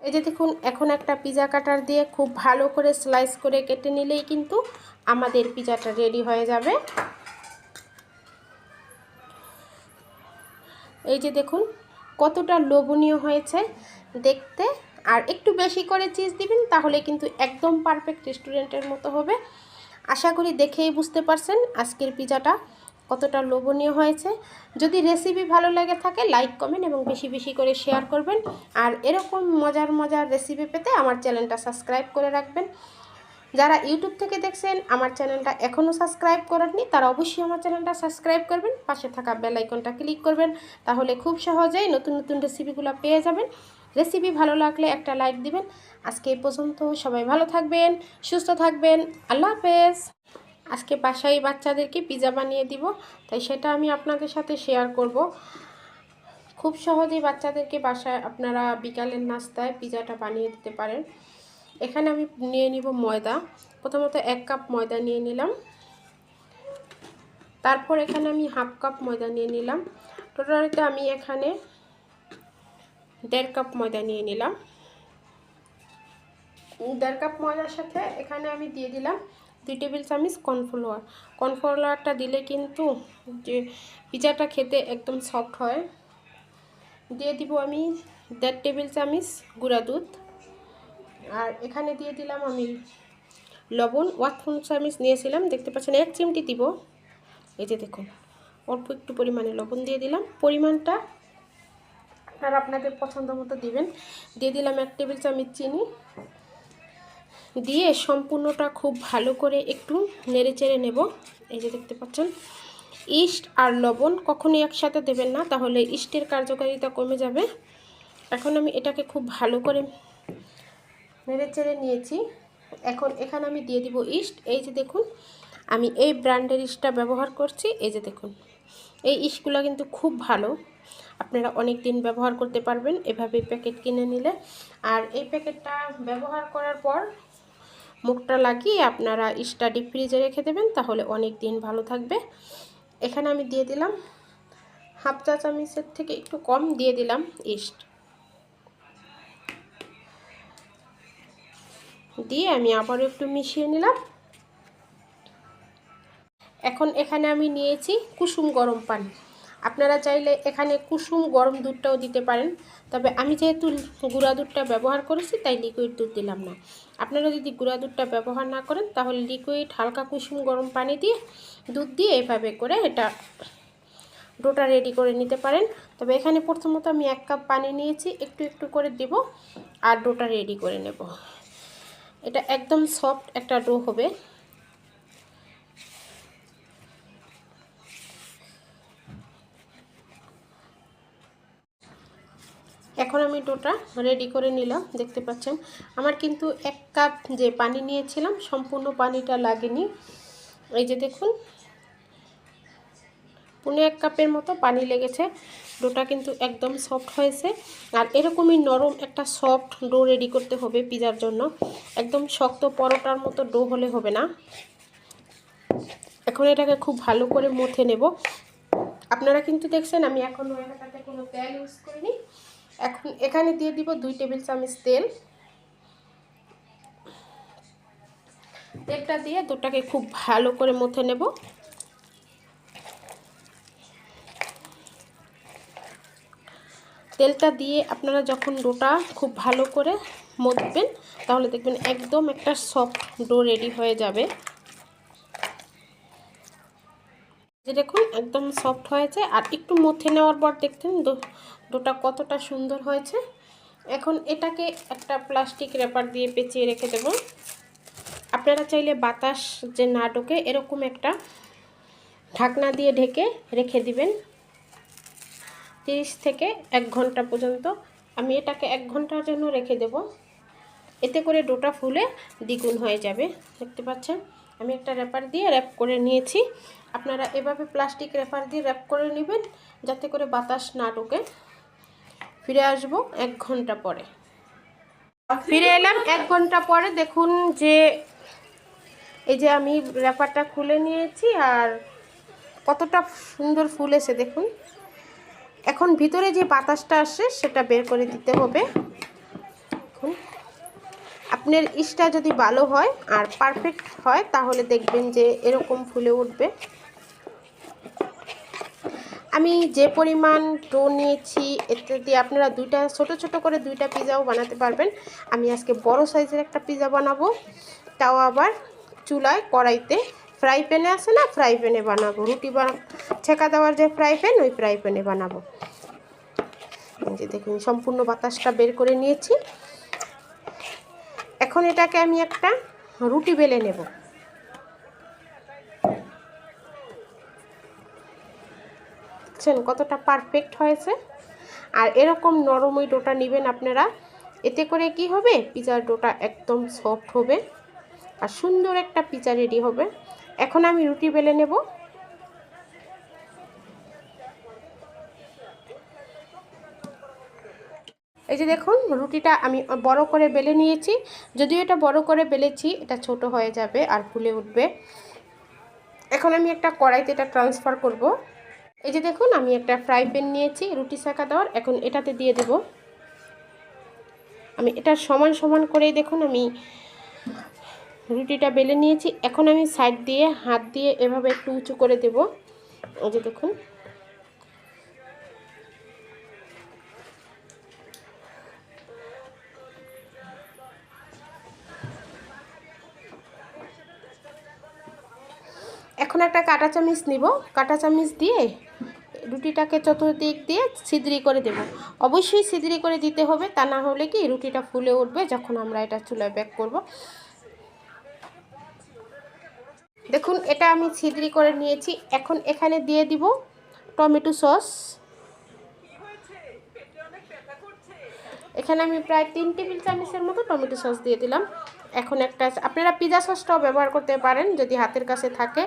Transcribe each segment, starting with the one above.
এই যে দেখুন, এখন একটা পিজা কাটার দিয়ে খুব ভালো করে স্লাইস করে কেটে নিলেই কিন্তু আমাদের পিজাটা রেডি হয়ে যাবে। এই যে দেখুন কতটা লোভনীয় হয়েছে দেখতে। আর একটু বেশি করে চিজ দিবেন, তাহলে কিন্তু একদম পারফেক্ট রেস্টুরেন্টের মতো হবে। আশা করি দেখেই বুঝতে পারছেন আজকের পিজাটা কতটা লোভনীয় হয়েছে। যদি রেসিপি ভালো লেগে থাকে লাইক কমেন্ট এবং বেশি বেশি করে শেয়ার করবেন। আর এরকম মজার মজার রেসিপি পেতে আমার চ্যানেলটা সাবস্ক্রাইব করে রাখবেন। যারা ইউটিউব থেকে দেখছেন আমার চ্যানেলটা এখনও সাবস্ক্রাইব করেননি, তারা অবশ্যই আমার চ্যানেলটা সাবস্ক্রাইব করবেন, পাশে থাকা বেল আইকনটা ক্লিক করবেন। তাহলে খুব সহজেই নতুন নতুন রেসিপিগুলো পেয়ে যাবেন। রেসিপি ভালো লাগলে একটা লাইক দিবেন। আজকে এই পর্যন্ত, সবাই ভালো থাকবেন, সুস্থ থাকবেন, আল্লাহ হাফেজ। আজকে বাসায় বাচ্চাদেরকে পিজা বানিয়ে দিব, তাই সেটা আমি আপনাদের সাথে শেয়ার করব। খুব সহজেই বাচ্চাদেরকে বাসায় আপনারা বিকালের নাস্তায় পিজাটা বানিয়ে দিতে পারেন। এখানে আমি নিয়ে নিব ময়দা। প্রথমত 1 কাপ ময়দা নিয়ে নিলাম, তারপর এখানে আমি হাফ কাপ ময়দা নিয়ে নিলাম। টোটালিতে আমি এখানে 1.5 কাপ ময়দা নিয়ে নিলাম। 1.5 কাপ ময়দার সাথে এখানে আমি দিয়ে দিলাম 2 টেবিল চামচ কর্নফ্লাওয়ার। কর্নফ্লাওয়ারটা দিলে কিন্তু যে পিজাটা খেতে একদম সফট হয়। দিয়ে দিব আমি 1.5 টেবিল চামচ গুঁড়া দুধ। আর এখানে দিয়ে দিলাম আমি লবণ 1 চামচ নিয়েছিলাম, দেখতে পাচ্ছেন 1 চিমটি দিব। এই যে দেখুন অল্প একটু পরিমাণে লবণ দিয়ে দিলাম, পরিমাণটা আপনারা আপনাদের পছন্দ মতো দিবেন। দিয়ে দিলাম 1 টেবিল চামচ চিনি। দিয়ে সম্পূর্ণটা খুব ভালো করে একটু নেড়েচেড়ে নেব। এই যে দেখতে পাচ্ছেন, ইস্ট আর লবণ কখনোই একসাথে দেবেন না, তাহলে ইস্টের কার্যকারিতা কমে যাবে। এখন আমি এটাকে খুব ভালো করে নেড়েচেড়ে নিয়েছি। এখন এখানে আমি দিয়ে দিব ইস্ট। এই যে দেখুন আমি এই ব্র্যান্ডের ইস্টটা ব্যবহার করছি। এই যে দেখুন এই ইস্টগুলো কিন্তু খুব ভালো, আপনারা অনেক দিন ব্যবহার করতে পারবেন এভাবে প্যাকেট কিনে নিলে। আর এই প্যাকেটটা ব্যবহার করার পর মুখটা লাগিয়ে আপনারা ইস্টটা ডিপ ফ্রিজে রেখে দেবেন, তাহলে অনেক দিন ভালো থাকবে। এখানে আমি দিয়ে দিলাম হাফ চা চামচের থেকে একটু কম দিয়ে দিলাম ইস্ট। দিয়ে আমি আবারও একটু মিশিয়ে নিলাম। এখন এখানে আমি নিয়েছি কুসুম গরম পানি। আপনারা চাইলে এখানে কুসুম গরম দুধটাও দিতে পারেন, তবে আমি যেহেতু গুঁড়া দুধটা ব্যবহার করেছি তাই লিকুইড দুধ দিলাম না। আপনারা যদি গুঁড়া দুধটা ব্যবহার না করেন তাহলে লিকুইড হালকা কুসুম গরম পানি দিয়ে দুধ দিয়ে এভাবে করে এটা ডোটা রেডি করে নিতে পারেন। তবে এখানে প্রথমত আমি 1 কাপ পানি নিয়েছি, একটু একটু করে দেব আর ডোটা রেডি করে নেব। এটা একদম সফট একটা ডো হবে। এখন আমি ডোটা রেডি করে নিলাম। দেখতে পাচ্ছেন আমার কিন্তু 1 কাপ যে পানি নিয়েছিলাম সম্পূর্ণ পানিটা লাগেনি। এই যে দেখুন 1 কাপের মতো পানি লেগেছে। ডোটা কিন্তু একদম সফট হয়েছে। আর এরকমই নরম একটা সফট ডো রেডি করতে হবে পিজার জন্য। একদম শক্ত পরোটার মতো ডো হলে হবে না। এখন এটাকে খুব ভালো করে মথে নেব। আপনারা কিন্তু দেখছেন আমি এখনও এটাতে কোনো তেল ইউজ করিনি। এখন এখানে দিয়ে দিব 2 টেবিল চামচ তেল। তেলটা দিয়ে ডোটাকে খুব ভালো করে মথে নেব। তেলটা দিয়ে আপনারা যখন ডোটা খুব ভালো করে মথবেন তাহলে দেখবেন একদম একটা সফট ডো রেডি হয়ে যাবে। যে দেখুন একদম সফট হয়েছে। আর একটু মথে নেওয়ার পর দেখতেন ডোটা কতটা সুন্দর হয়েছে। এখন এটাকে একটা প্লাস্টিক র্যাপার দিয়ে পেঁচিয়ে রেখে দেব। আপনারা চাইলে বাতাস যে না ঢোকে এরকম একটা ঢাকনা দিয়ে ঢেকে রেখে দিবেন 30 থেকে 1 ঘন্টা পর্যন্ত। আমি এটাকে 1 ঘন্টার জন্য রেখে দেব, এতে করে ডোটা ফুলে দ্বিগুণ হয়ে যাবে। দেখতে পাচ্ছেন আমি একটা র্যাপার দিয়ে র্যাপ করে নিয়েছি। আপনারা এভাবে প্লাস্টিক র্যাপার দিয়ে র্যাপ করে নেবেন যাতে করে বাতাস না ঢোকে। ফিরে আসবো 1 ঘন্টা পরে। ফিরে এলাম 1 ঘন্টা পরে। দেখুন যে এই যে আমি র্যাপারটা খুলে নিয়েছি আর কতটা সুন্দর ফুলেছে দেখুন। এখন ভিতরে যে বাতাসটা আসে সেটা বের করে দিতে হবে। আপনার ইস্টটা যদি ভালো হয় আর পারফেক্ট হয় তাহলে দেখবেন যে এরকম ফুলে উঠবে। আমি যে পরিমাণ ডো নিয়েছি এতে দিয়ে আপনারা ছোট ছোট করে দুইটা পিজাও বানাতে পারবেন। আমি আজকে বড় সাইজের একটা পিজা বানাবো, তাও আবার চুলায় কড়াইতে, ফ্রাই প্যানে আছে না, ফ্রাই প্যানে বানাবো। রুটি ছেঁকা দেওয়ার যে ফ্রাই প্যান, ওই ফ্রাই প্যানে বানাবো। যে দেখুন সম্পূর্ণ বাতাসটা বের করে নিয়েছি। এখন এটাকে আমি একটা রুটি বেলে নেব। দেখছেন কতটা পারফেক্ট হয়েছে। আর এরকম নরম ওই ডোটা নেবেন আপনারা, এতে করে কি হবে, পিজার ডোটা একদম সফট হবে আর সুন্দর একটা পিজা রেডি হবে। এখন আমি রুটি বেলে নেব। এই যে দেখুন রুটিটা আমি বড় করে বেলে নিয়েছি। যদিও এটা বড় করে বেলেছি, এটা ছোট হয়ে যাবে আর ফুলে উঠবে। এখন আমি একটা কড়াইতে এটা ট্রান্সফার করব। এই যে দেখুন আমি একটা ফ্রাই প্যান নিয়েছি রুটি সেঁকা দেওয়ার, এখন এটাতে দিয়ে দেব। আমি এটা সমান সমান করেই দেখুন আমি রুটিটা বেলে নিয়েছি। এখন আমি সাইড দিয়ে হাত দিয়ে এভাবে একটু উঁচু করে দেব। এই যে দেখুন এখন একটা কাঁটা চামচ নিব, কাঁটা চামচ দিয়ে রুটিটাকে চতুর্দিক দিয়ে ছিদ্রি করে দেব। অবশ্যই ছিদ্রি করে দিতে হবে, তা না হলে কি রুটিটা ফুলে উঠবে যখন আমরা এটা চুলায় বেক করব। দেখুন এটা আমি ছিদ্রি করে নিয়েছি। এখন এখানে দিয়ে দিব টমেটো সস। এখানে আমি প্রায় 3 টেবিল চামচের মতো টমেটো সস দিয়ে দিলাম। এখন একটা আপনারা পিজা সসটাও ব্যবহার করতে পারেন যদি হাতের কাছে থাকে,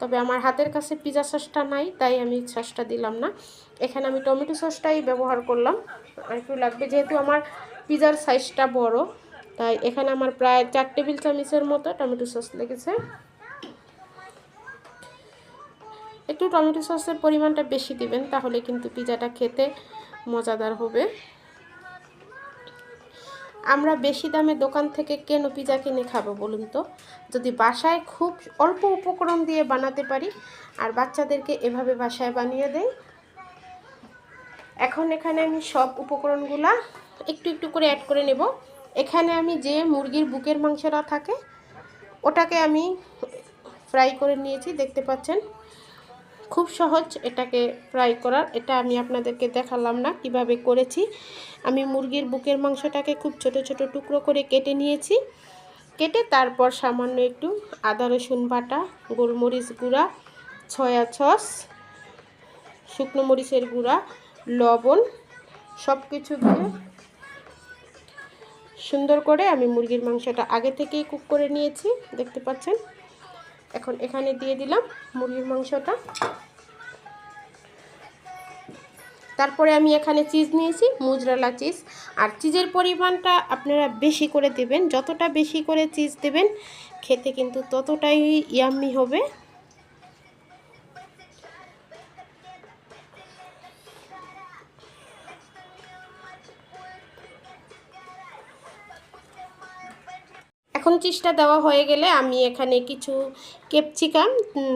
তবে আমার হাতের কাছে পিজা সসটা নাই, তাই আমি সসটা দিলাম না। এখানে আমি টমেটো সসটাই ব্যবহার করলাম, আর একটু লাগবে যেহেতু আমার পিজার সাইজটা বড়, তাই এখানে আমার প্রায় 4 টেবিল চামচের মতো টমেটো সস লেগেছে। একটু টমেটো সসের পরিমাণটা বেশি দিবেন, তাহলে কিন্তু পিজাটা খেতে মজাদার হবে। আমরা বেশি দামে দোকান থেকে কেন পিজা কিনে খাবো বলুন তো, যদি বাসায় খুব অল্প উপকরণ দিয়ে বানাতে পারি আর বাচ্চাদেরকে এভাবে বাসায় বানিয়ে দেই। এখন এখানে আমি সব উপকরণগুলা একটু একটু করে অ্যাড করে নেব। এখানে আমি যে মুরগির বুকের মাংসটা থাকে ওটাকে আমি ফ্রাই করে নিয়েছি, দেখতে পাচ্ছেন। খুব সহজ এটাকে ফ্রাই করার, এটা আমি আপনাদেরকে দেখালাম না কিভাবে করেছি। আমি মুরগির বুকের মাংসটাকে খুব ছোট ছোট টুকরো করে কেটে নিয়েছি। কেটে তারপর সামান্য একটু আদা রসুন বাটা, গোলমরিচ গুঁড়া, সয়া সস, শুকনো মরিচের গুঁড়া, লবণ সব কিছু দিয়ে সুন্দর করে আমি মুরগির মাংসটা আগে থেকেই কুক করে নিয়েছি, দেখতে পাচ্ছেন। এখন এখানে দিয়ে দিলাম মুরগির মাংসটা। তারপরে আমি এখানে চিজ নিয়েছি, মোজরেলা চিজ। আর চিজের পরিমাণটা আপনারা বেশি করে দেবেন, যতটা বেশি করে চিজ দেবেন খেতে কিন্তু ততটাই ইয়াম্মি হবে। এখন চিজটা দেওয়া হয়ে গেলে আমি এখানে কিছু ক্যাপসিকাম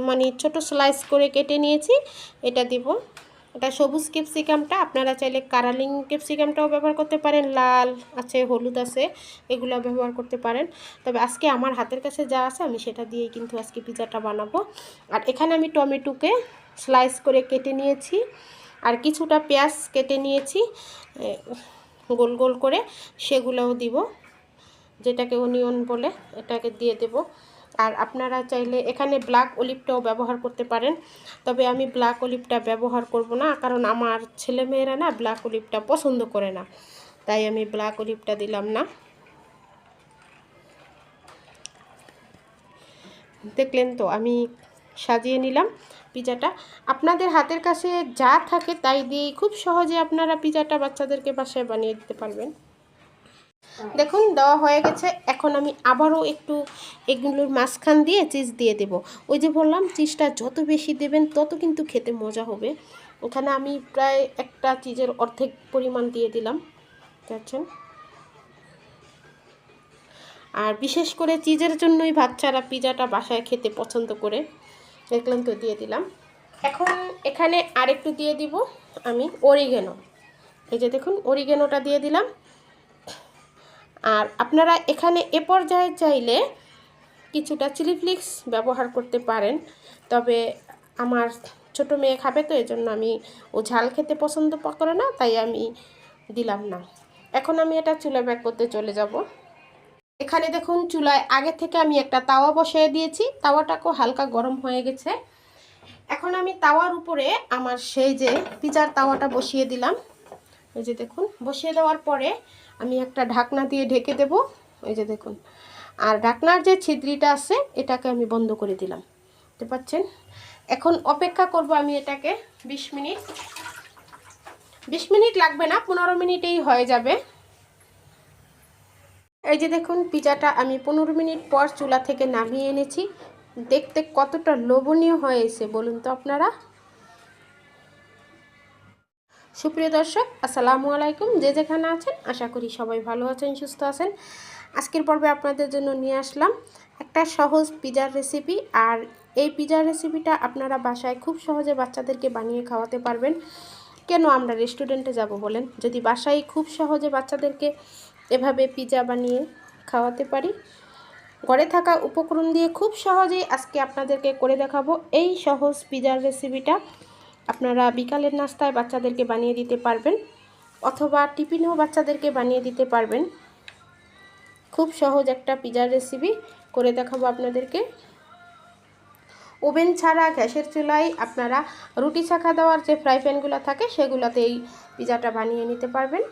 মানে ছোট স্লাইস করে কেটে নিয়েছি, এটা দিব। এটা সবুজ ক্যাপসিকামটা, আপনারা চাইলে কারালিং ক্যাপসিকামটাও ব্যবহার করতে পারেন, লাল আছে, হলুদ আছে, এগুলো ব্যবহার করতে পারেন। তবে আজকে আমার হাতের কাছে যা আছে আমি সেটা দিয়েই কিন্তু আজকে পিজাটা বানাবো। আর এখানে আমি টমেটোকে স্লাইস করে কেটে নিয়েছি, আর কিছুটা পেঁয়াজ কেটে নিয়েছি গোল গোল করে, সেগুলোও দিব, যেটাকে অনিয়ন বলে, এটাকে দিয়ে দেব। আর আপনারা চাইলে এখানে ব্ল্যাক অলিভটাও ব্যবহার করতে পারেন, তবে আমি ব্ল্যাক অলিভটা ব্যবহার করব না, কারণ আমার ছেলেমেয়েরা না ব্ল্যাক অলিভটা পছন্দ করে না, তাই আমি ব্ল্যাক অলিভটা দিলাম না। দেখলেন তো আমি সাজিয়ে নিলাম পিজাটা। আপনাদের হাতের কাছে যা থাকে তাই দিয়েই খুব সহজে আপনারা পিজাটা বাচ্চাদেরকে বাসায় বানিয়ে দিতে পারবেন। দেখুন দেওয়া হয়ে গেছে। এখন আমি আবারও একটু এগুলোর মাঝখান দিয়ে চিজ দিয়ে দেব। ওই যে বললাম চিজটা যত বেশি দেবেন তত কিন্তু খেতে মজা হবে। ওখানে আমি প্রায় একটা চিজের অর্ধেক পরিমাণ দিয়ে দিলাম, দেখছেন। আর বিশেষ করে চিজের জন্যই বাচ্চারা পিজাটা বাসায় খেতে পছন্দ করে। দেখলাম তো দিয়ে দিলাম। এখন এখানে আরেকটু দিয়ে দিব আমি অরিগেনো। এই যে দেখুন অরিগেনোটা দিয়ে দিলাম। আর আপনারা এখানে এ পর্যায়ে চাইলে কিছুটা চিলি ফ্লেক্স ব্যবহার করতে পারেন, তবে আমার ছোট মেয়ে খাবে তো এজন্য ও ঝাল খেতে পছন্দ করে না, তাই আমি দিলাম না। এখন আমি এটা চুলায় ব্যাক করতে চলে যাব। এখানে দেখুন চুলায় আগে থেকে আমি একটা তাওয়া বসিয়ে দিয়েছি, তাওয়াটাকেও হালকা গরম হয়ে গেছে। এখন আমি তাওয়ার উপরে আমার সেই যে পিজার তাওয়াটা বসিয়ে দিলাম। এই যে দেখুন বসিয়ে দেওয়ার পরে আমি একটা ঢাকনা দিয়ে ঢেকে দেব। এই যে দেখুন, আর ঢাকনার যে ছিদ্রিটা আছে এটাকে আমি বন্ধ করে দিলাম, দেখতে পাচ্ছেন। এখন অপেক্ষা করব আমি এটাকে 20 মিনিট। 20 মিনিট লাগবে না, 15 মিনিটেই হয়ে যাবে। এই যে দেখুন পিজাটা আমি 15 মিনিট পর চুলা থেকে নামিয়ে এনেছি। দেখতে কতটা লোভনীয় হয়েছে বলুন তো আপনারা। সুপ্রিয় দর্শক, আসসালামু আলাইকুম। যে যেখানে আছেন আশা করি সবাই ভালো আছেন, সুস্থ আছেন। আজকের পর্বে আপনাদের জন্য নিয়ে আসলাম একটা সহজ পিজার রেসিপি। আর এই পিজার রেসিপিটা আপনারা বাসায় খুব সহজে বাচ্চাদেরকে বানিয়ে খাওয়াতে পারবেন। কেন আমরা রেস্টুরেন্টে যাব বলেন, যদি বাসায় খুব সহজে বাচ্চাদেরকে এভাবে পিজা বানিয়ে খাওয়াতে পারি। ঘরে থাকা উপকরণ দিয়ে খুব সহজেই আজকে আপনাদেরকে করে দেখাবো এই সহজ পিজার রেসিপিটা। আপনারা বিকালের নাস্তায় বাচ্চাদেরকে বানিয়ে দিতে পারবেন, অথবা টিফিনেও বাচ্চাদেরকে বানিয়ে দিতে পারবেন। খুব সহজ একটা পিজার রেসিপি করে দেখাবো আপনাদেরকে। ওভেন ছাড়া গ্যাসের চুলায় আপনারা রুটি ছাকা দেওয়ার যে ফ্রাই প্যানগুলো থাকে সেগুলোতে এই পিজাটা বানিয়ে নিতে পারবেন।